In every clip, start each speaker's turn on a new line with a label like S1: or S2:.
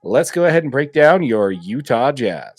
S1: let's go ahead and break down your Utah Jazz.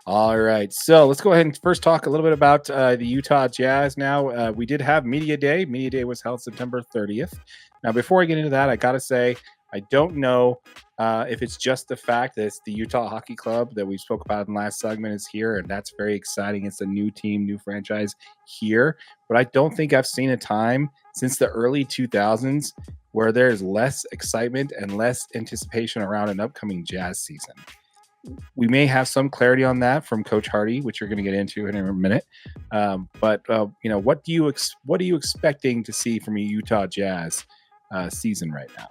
S1: All right, so let's go ahead and first talk a little bit about the Utah Jazz. Now, we did have Media Day. Media Day was held September 30th. Now, before I get into that, I got to say, I don't know if it's just the fact that it's the Utah Hockey Club that we spoke about in the last segment is here, and that's very exciting. It's a new team, new franchise here. But I don't think I've seen a time since the early 2000s where there's less excitement and less anticipation around an upcoming Jazz season. We may have some clarity on that from Coach Hardy, which you're going to get into in a minute. But what are you expecting to see from a Utah Jazz season right now?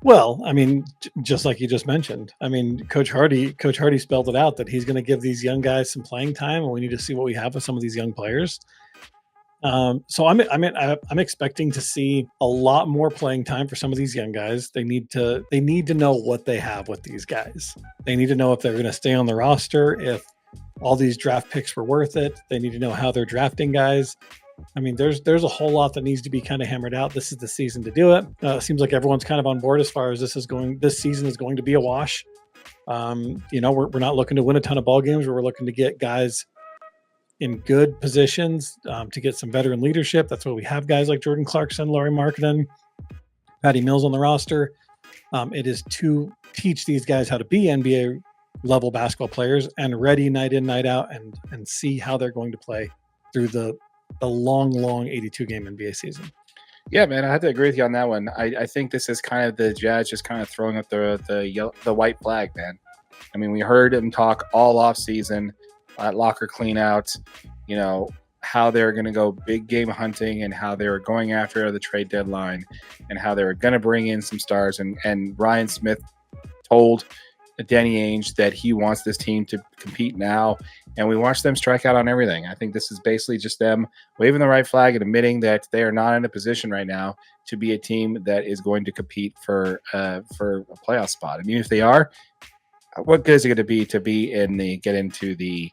S2: Well, I mean, just like you just mentioned, I mean, Coach Hardy spelled it out that he's going to give these young guys some playing time, and we need to see what we have with some of these young players. So I'm expecting to see a lot more playing time for some of these young guys. They need to know what they have with these guys. They need to know if they're going to stay on the roster, if all these draft picks were worth it. They need to know how they're drafting guys. I mean, there's a whole lot that needs to be kind of hammered out. This is the season to do it. It seems like everyone's kind of on board as far as this season is going to be a wash. We're not looking to win a ton of ball games. We're looking to get guys in good positions to get some veteran leadership. That's why we have guys like Jordan Clarkson, Lauri Markkanen, Patty Mills on the roster. It is to teach these guys how to be NBA level basketball players and ready night in, night out, and see how they're going to play through the long 82 game NBA season.
S1: Yeah, man, I have to agree with you on that one. I think this is kind of the Jazz just kind of throwing up the white flag, man. I mean, we heard him talk all off season at locker cleanouts, how they're going to go big game hunting and how they were going after the trade deadline and how they were going to bring in some stars. And Ryan Smith told Danny Ainge that he wants this team to compete now. And we watched them strike out on everything. I think this is basically just them waving the right flag and admitting that they are not in a position right now to be a team that is going to compete for a playoff spot. I mean, if they are, what good is it going to be get into the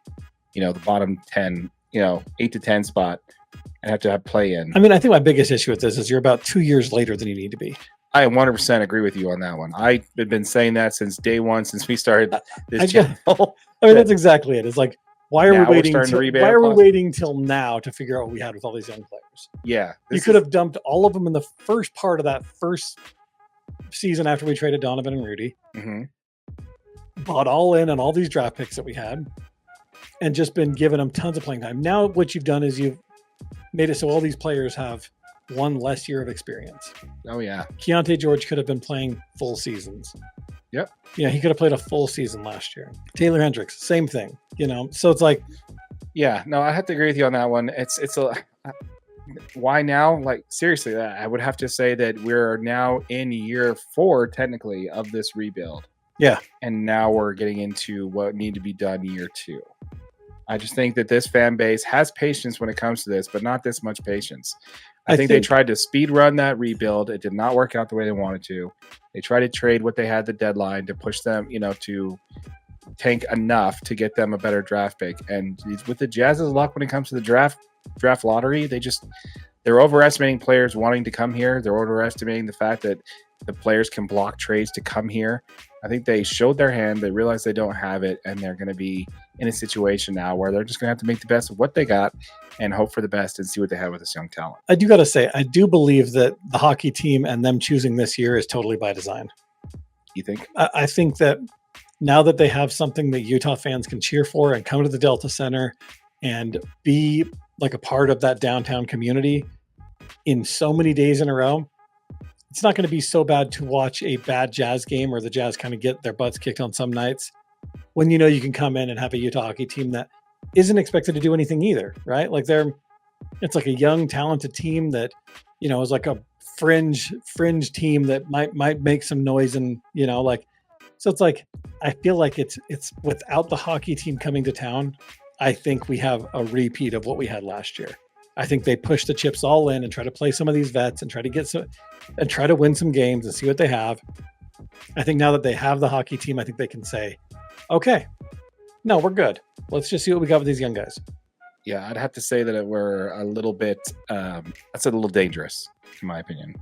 S1: bottom 10, 8 to 10 spot and have to have play in? I
S2: mean, I think my biggest issue with this is you're about 2 years later than you need to be.
S1: I 100% agree with you on that one. I've been saying that since day one, since we started this channel.
S2: I mean, that's exactly it. It's like, why are we waiting till now to figure out what we had with all these young players?
S1: Yeah.
S2: You could have dumped all of them in the first part of that first season after we traded Donovan and Rudy.
S1: Mm-hmm.
S2: Bought all in on all these draft picks that we had and just been giving them tons of playing time. Now what you've done is you've made it so all these players have one less year of experience.
S1: Oh, yeah.
S2: Keontae George could have been playing full seasons.
S1: Yep.
S2: Yeah, he could have played a full season last year. Taylor Hendricks, same thing. So it's like,
S1: yeah, no, I have to agree with you on that one. It's why now? Like, seriously, I would have to say that we're now in year 4 technically of this rebuild.
S2: Yeah.
S1: And now we're getting into what need to be done year 2. I just think that this fan base has patience when it comes to this, but not this much patience. I think they tried to speed run that rebuild. It did not work out the way they wanted to. They tried to trade what they had the deadline to push them, to tank enough to get them a better draft pick. And with the Jazz's luck when it comes to the draft lottery, they're overestimating players wanting to come here. They're overestimating the fact that the players can block trades to come here. I think they showed their hand. They realized they don't have it, and they're going to be in a situation now where they're just going to have to make the best of what they got and hope for the best and see what they have with this young talent.
S2: I do got to say, I do believe that the hockey team and them choosing this year is totally by design.
S1: You think?
S2: I think that now that they have something that Utah fans can cheer for and come to the Delta Center and be like a part of that downtown community in so many days in a row, it's not going to be so bad to watch a bad Jazz game or the Jazz kind of get their butts kicked on some nights when you can come in and have a Utah hockey team that isn't expected to do anything either, right? Like it's like a young, talented team that, is like a fringe team that might make some noise and, so it's like, I feel like it's without the hockey team coming to town, I think we have a repeat of what we had last year. I think they push the chips all in and try to play some of these vets and try to win some games and see what they have. I think now that they have the hockey team, I think they can say, okay, no, we're good. Let's just see what we got with these young guys.
S1: Yeah, I'd have to say that we're a little bit. That's a little dangerous, in my opinion.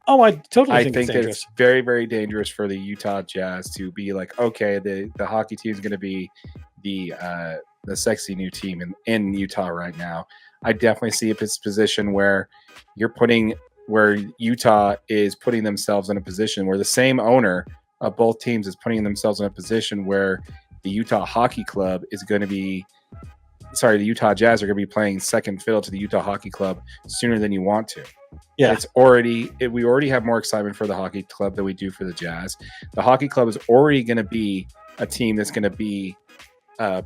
S2: Oh, I totally
S1: I
S2: think it's
S1: think that it's
S2: dangerous.
S1: very, very dangerous for the Utah Jazz to be like, okay, the hockey team is going to be the sexy new team in Utah right now. I definitely see a position where where Utah is putting themselves in a position where the same owner of both teams is putting themselves in a position where the Utah Hockey Club is going to be the Utah Jazz are going to be playing second fiddle to the Utah Hockey Club sooner than you want to.
S2: Yeah.
S1: We already have more excitement for the hockey club than we do for the Jazz. The hockey club is already going to be a team that's going to be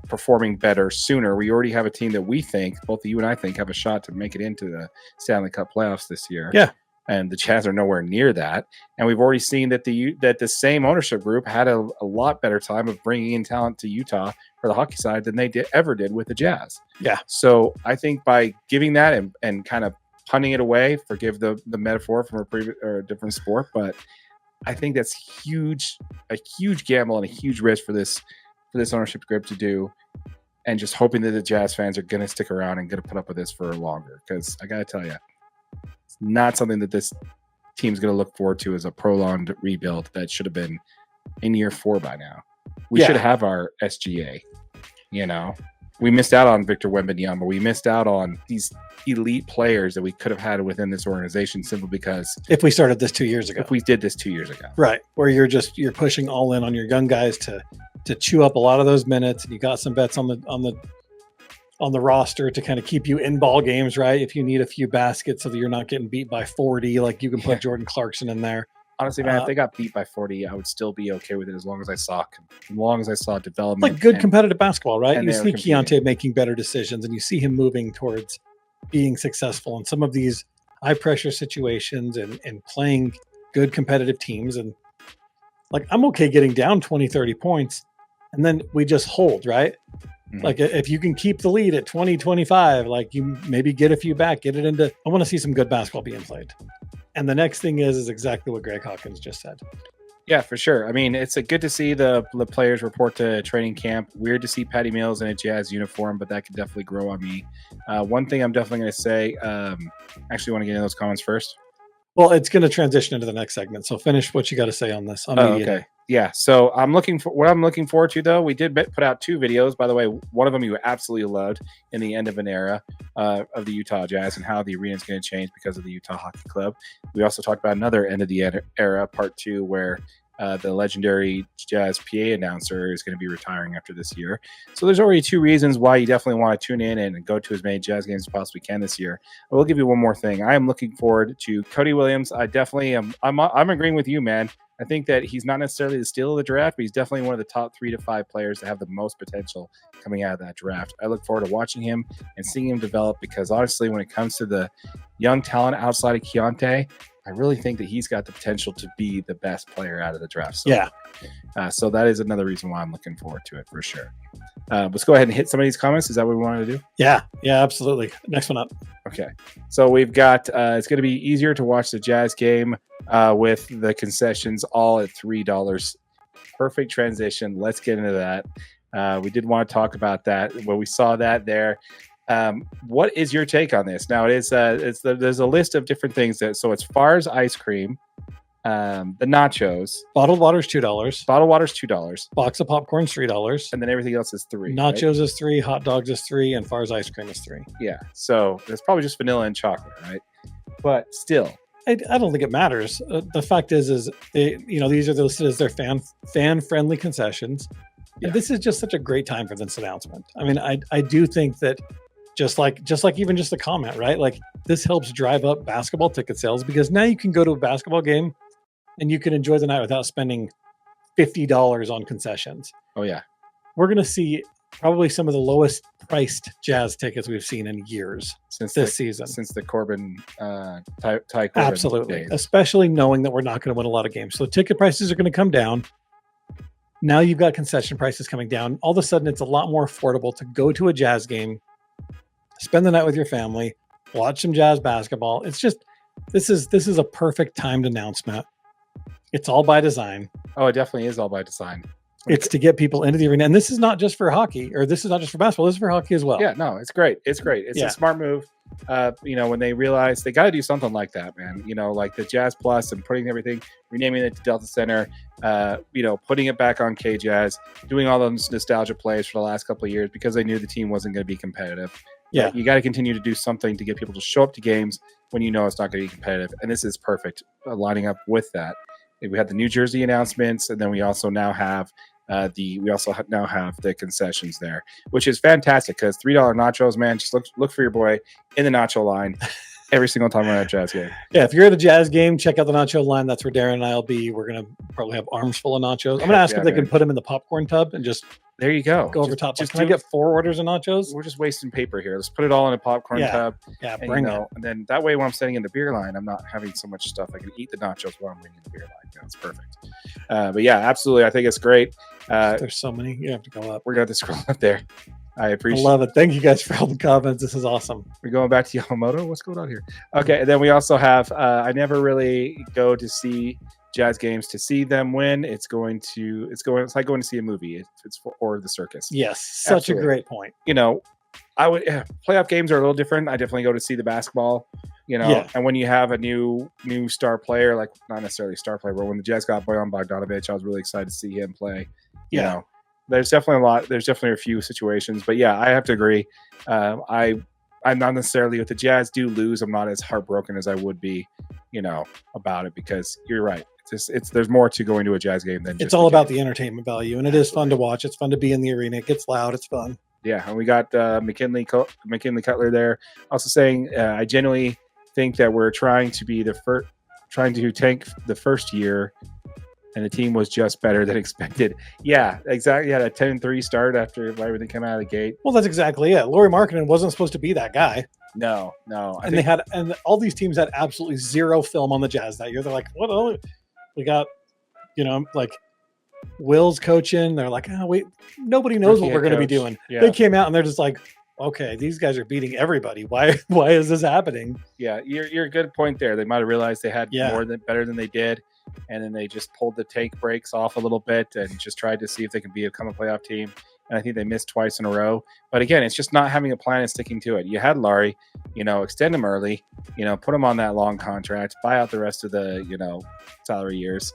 S1: performing better sooner. We already have a team that we think, both you and I think, have a shot to make it into the Stanley Cup playoffs this year.
S2: Yeah.
S1: And the Jazz are nowhere near that. And we've already seen that the same ownership group had a lot better time of bringing in talent to Utah for the hockey side than they ever did with the Jazz.
S2: Yeah.
S1: So I think by giving that and kind of punting it away, forgive the metaphor from a different sport, but I think that's a huge gamble and a huge risk for this ownership group to do, and just hoping that the Jazz fans are going to stick around and going to put up with this for longer. Because I got to tell you, it's not something that this team's going to look forward to as a prolonged rebuild that should have been in year 4 by now. We should have our SGA. We missed out on Victor Wembanyama. We missed out on these elite players that we could have had within this organization simply because
S2: if we started this 2 years ago.
S1: If we did this 2 years ago.
S2: Right. Where you're pushing all in on your young guys to chew up a lot of those minutes, and you got some bets on the roster to kind of keep you in ball games, right? If you need a few baskets so that you're not getting beat by 40, like you can put Jordan Clarkson in there.
S1: Honestly, man, if they got beat by 40, I would still be okay with it as long as I saw development.
S2: Like good competitive basketball, right? You see
S1: Keontae
S2: making better decisions, and you see him moving towards being successful in some of these high pressure situations and playing good competitive teams. And like, I'm okay getting down 20, 30 points, and then we just hold, right? Mm-hmm. Like if you can keep the lead at 20, 25, like you maybe get a few back, get it into, I want to see some good basketball being played. And the next thing is exactly what Greg Hawkins just said.
S1: Yeah, for sure. I mean, it's good to see the players report to training camp. Weird to see Patty Mills in a Jazz uniform, but that could definitely grow on me. One thing I'm definitely going to say, actually want to get into those comments first.
S2: Well, it's going to transition into the next segment. So finish what you got to say on this.
S1: Okay. Yeah. So what I'm looking forward to, though, we did put out 2 videos. By the way, one of them you absolutely loved in the end of an era of the Utah Jazz and how the arena is going to change because of the Utah Hockey Club. We also talked about another end of the era, part 2, where the legendary Jazz PA announcer is going to be retiring after this year. So there's already 2 reasons why you definitely want to tune in and go to as many Jazz games as possibly can this year. I will give you one more thing. I am looking forward to Cody Williams. I definitely am. I'm agreeing with you, man. I think that he's not necessarily the steal of the draft, but he's definitely one of the top 3 to 5 players that have the most potential coming out of that draft. I look forward to watching him and seeing him develop because honestly, when it comes to the young talent outside of Keontae, I really think that he's got the potential to be the best player out of the draft. So that is another reason why I'm looking forward to it for sure. Let's go ahead and hit some of these comments. Is that what we wanted to do?
S2: Yeah, absolutely. Next one up.
S1: Okay. So we've got, it's going to be easier to watch the Jazz game with the concessions all at $3. Perfect transition. Let's get into that. We did want to talk about that when we saw that there. What is your take on this? Now there's a list of different things so it's Far's ice cream, the nachos,
S2: bottled water's $2,
S1: box
S2: of popcorn's $3,
S1: and then everything else is $3.
S2: Nachos is $3, hot dogs is $3, and Far's ice cream is $3.
S1: Yeah, so it's probably just vanilla and chocolate, right? But still,
S2: I don't think it matters. The fact is these are listed as their fan friendly concessions. Yeah. And this is just such a great time for this announcement. I mean, I do think that. Just like even just the comment, right? Like this helps drive up basketball ticket sales because now you can go to a basketball game and you can enjoy the night without spending $50 on concessions.
S1: Oh yeah.
S2: We're going to see probably some of the lowest priced Jazz tickets we've seen in years since this season. Since
S1: the Corbin, Ty Corbin
S2: Absolutely.
S1: days.
S2: Especially knowing that we're not going to win a lot of games. So ticket prices are going to come down. Now you've got concession prices coming down. All of a sudden it's a lot more affordable to go to a Jazz game, spend the night with your family, watch some Jazz basketball. It's just, this is a perfect timed announcement. It's all by design.
S1: Oh, it definitely is all by design.
S2: It's to get people into the arena. And this is not just for hockey, or this is not just for basketball. This is for hockey as well.
S1: Yeah, no, it's great. It's great. It's a smart move. When they realize they got to do something like that, man. Like the Jazz Plus and putting everything, renaming it to Delta Center, putting it back on K-Jazz, doing all those nostalgia plays for the last couple of years because they knew the team wasn't going to be competitive.
S2: Yeah.
S1: You got to continue to do something to get people to show up to games when you know it's not going to be competitive. And this is perfect, lining up with that. We had the New Jersey announcements, and then we also now have the concessions there, which is fantastic because $3 nachos, man. Just look for your boy in the nacho line every single time we're at a Jazz game.
S2: Yeah, if you're at a Jazz game, check out the nacho line. That's where Darren and I'll be. We're gonna probably have arms full of nachos. I'm gonna ask if they can put them in the popcorn tub and just
S1: there you go.
S2: Go over top. Can I get 4 orders of nachos?
S1: We're just wasting paper here. Let's put it all in a popcorn tub.
S2: Yeah, bring it.
S1: And then that way, when I'm sitting in the beer line, I'm not having so much stuff. I can eat the nachos while I'm waiting in the beer line. That's perfect. But yeah, absolutely. I think it's great.
S2: There's so many. You have to go up.
S1: We're going to scroll up there. I appreciate it.
S2: I love it. Thank you guys for all the comments. This is awesome.
S1: We're going back to Yamamoto. What's going on here? Okay. And then we also have, I never really go to see Jazz games to see them win. It's like going to see a movie. It's for the circus.
S2: Yes. Such Absolutely. A great point.
S1: Playoff games are a little different. I definitely go to see the basketball, and when you have a new star player, like not necessarily star player, but when the Jazz got Bojan Bogdanovic, I was really excited to see him play. There's definitely a few situations, but yeah, I have to agree. I'm not necessarily with the Jazz do lose. I'm not as heartbroken as I would be, about it, because you're right. There's more to going to a Jazz game than
S2: it's all about the entertainment value, and it is fun to watch. It's fun to be in the arena. It gets loud. It's fun.
S1: Yeah, and we got McKinley Cutler there, also saying, I genuinely think that we're trying to tank the first year, and the team was just better than expected. Yeah, exactly. Yeah, that 10-3 start after everything came out of the gate.
S2: Well, that's exactly it. Lauri Markkanen wasn't supposed to be that guy.
S1: No.
S2: And all these teams had absolutely zero film on the Jazz that year. They're like, what? We got, Will's coaching. They're like, oh, wait, nobody knows what we're going to be doing. Yeah. They came out and they're just like, okay, these guys are beating everybody. Why is this happening?
S1: Yeah, you're a good point there. They might have realized they had better than they did, and then they just pulled the tank brakes off a little bit and just tried to see if they could become a playoff team. And I think they missed twice in a row. But again, it's just not having a plan and sticking to it. You had Lauri, extend him early, put him on that long contract, buy out the rest of the, salary years.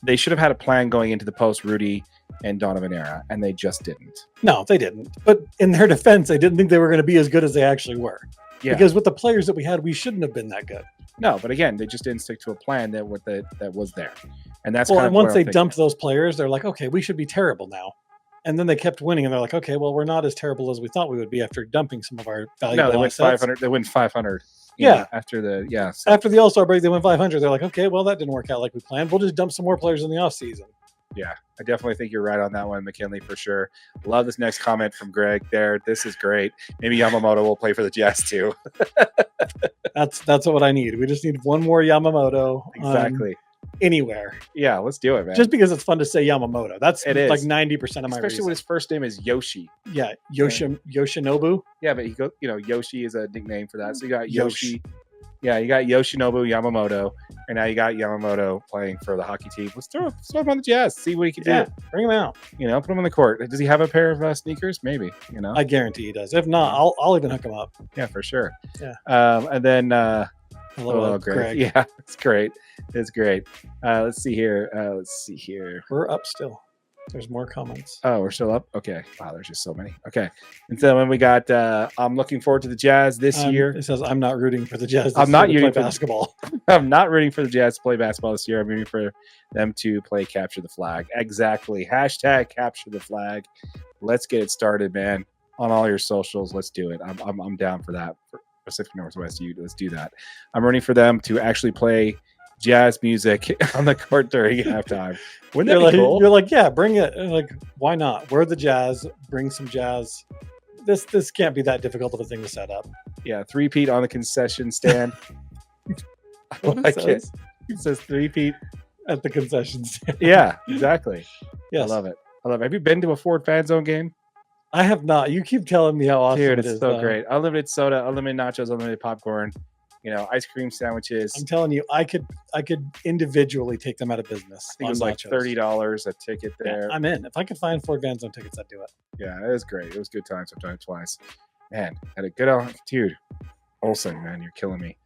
S1: They should have had a plan going into the post Rudy and Donovan era, and they just didn't.
S2: No, they didn't. But in their defense, they didn't think they were going to be as good as they actually were. Yeah. Because with the players that we had, we shouldn't have been that good.
S1: No, but again, they just didn't stick to a plan that was there. And that's
S2: and once they dumped those players, they're like, okay, we should be terrible now. And then they kept winning, and they're like, okay, well, we're not as terrible as we thought we would be after dumping some of our valuable
S1: No, they went 500. They went 500. After the
S2: All-Star break, they went 500. They're like, okay, well, that didn't work out like we planned. We'll just dump some more players in the offseason.
S1: Yeah, I definitely think you're right on that one, McKinley, for sure. Love this next comment from Greg there. This is great. Maybe Yamamoto will play for the Jazz too.
S2: That's what I need. We just need one more Yamamoto.
S1: Exactly.
S2: Anywhere.
S1: Yeah, let's do it, man.
S2: Just because it's fun to say Yamamoto. That's like 90% of my
S1: Especially
S2: reason.
S1: when his first name is Yoshi.
S2: Yeah, Yoshinobu.
S1: Yeah, but Yoshi is a nickname for that. So you got Yoshi. Yeah, you got Yoshinobu Yamamoto, and now you got Yamamoto playing for the hockey team. Let's throw him on the Jazz, see what he can do.
S2: Bring him out.
S1: Put him on the court. Does he have a pair of sneakers? Maybe.
S2: I guarantee he does. If not, I'll even hook him up.
S1: Yeah, for sure.
S2: Yeah.
S1: And then
S2: hello, Greg.
S1: Yeah, it's great. It's great. Let's see here.
S2: We're up still. There's more comments.
S1: Oh, we're still up? Okay. Wow, there's just so many. Okay. And so when we got, I'm looking forward to the Jazz this year.
S2: It says, I'm not rooting for the Jazz
S1: I'm not
S2: rooting for basketball.
S1: I'm not rooting for the Jazz to play basketball this year. I'm rooting for them to play capture the flag. Exactly. Hashtag capture the flag. Let's get it started, man. On all your socials. Let's do it. I'm down for that. For Pacific Northwest, let's do that. I'm rooting for them to actually play Jazz music on the court during halftime. Wouldn't that be cool?
S2: You're like, yeah, bring it. Like, why not? We're the Jazz. Bring some Jazz. This can't be that difficult of a thing to set up.
S1: Yeah, three-peat on the concession stand. I like it. It says three-peat
S2: at the concession stand.
S1: Yeah, exactly.
S2: Yes.
S1: I love it. Have you been to a Ford Fan Zone game?
S2: I have not. You keep telling me how awesome
S1: Dude,
S2: it is.
S1: Dude, it's so great. Unlimited soda, unlimited nachos, unlimited popcorn. ice cream sandwiches.
S2: I'm telling you, I could individually take them out of business.
S1: I think it was like $30 a ticket there.
S2: Yeah, I'm in. If I could find Ford Van Zone tickets, I'd do it.
S1: Yeah, it was great. It was good times. I've done it twice. Man, had a good dude. Olsen, man, you're killing me.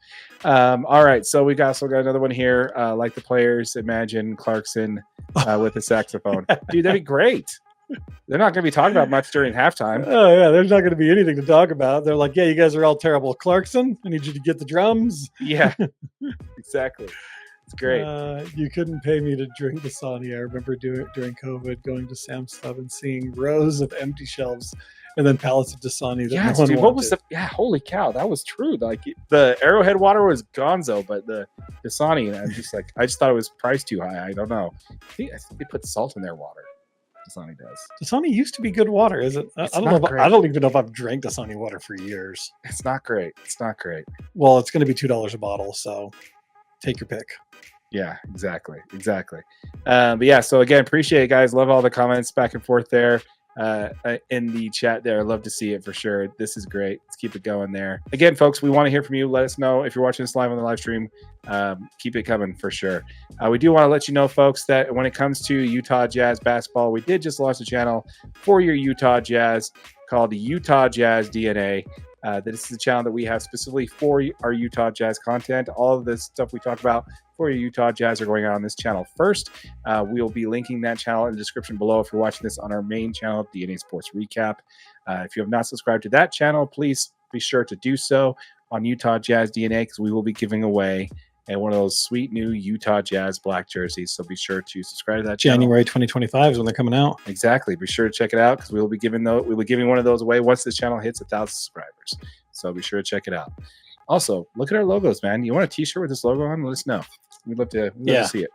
S1: All right, so we also got another one here. Like the players, imagine Clarkson with a saxophone. Dude, that'd be great. They're not going to be talking about much during halftime.
S2: Oh, yeah, there's not going to be anything to talk about. They're like, yeah, you guys are all terrible. Clarkson, I need you to get the drums.
S1: Yeah, exactly. It's great.
S2: You couldn't pay me to drink Dasani. I remember doing during COVID, going to Sam's Club and seeing rows of empty shelves and then pallets of Dasani.
S1: Yeah, dude, what was holy cow, that was true. Like the Arrowhead water was gonzo, but the Dasani, and I just thought it was priced too high. I don't know. I think they put salt in their water. Dasani does.
S2: Dasani used to be good water, is it? I don't know. I don't even know if I've drank Dasani water for years.
S1: It's not great. It's not great.
S2: Well, it's going to be $2 a bottle, so take your pick.
S1: Yeah, exactly. But yeah, so again, appreciate it, guys. Love all the comments back and forth there in the chat there. I love to see it for sure. This is great. Let's keep it going there. Again, folks, we want to hear from you. Let us know if you're watching this live on the live stream. Keep it coming for sure. We do want to let you know, folks, that when it comes to Utah Jazz basketball, we did just launch a channel for your Utah Jazz called Utah Jazz DNA. This is a channel that we have specifically for our Utah Jazz content. All of this stuff we talk about for your Utah Jazz are going on this channel first. We will be linking that channel in the description below if you're watching this on our main channel, DNA Sports Recap. If you have not subscribed to that channel, please be sure to do so on Utah Jazz DNA, because we will be giving away one of those sweet new Utah Jazz black jerseys. So be sure to subscribe to that channel.
S2: January 2025 is when they're coming out.
S1: Exactly. Be sure to check it out, because we'll be giving one of those away once this channel hits 1,000 subscribers. So be sure to check it out. Also, look at our logos, man. You want a t-shirt with this logo on? Let us know. We'd love to see it.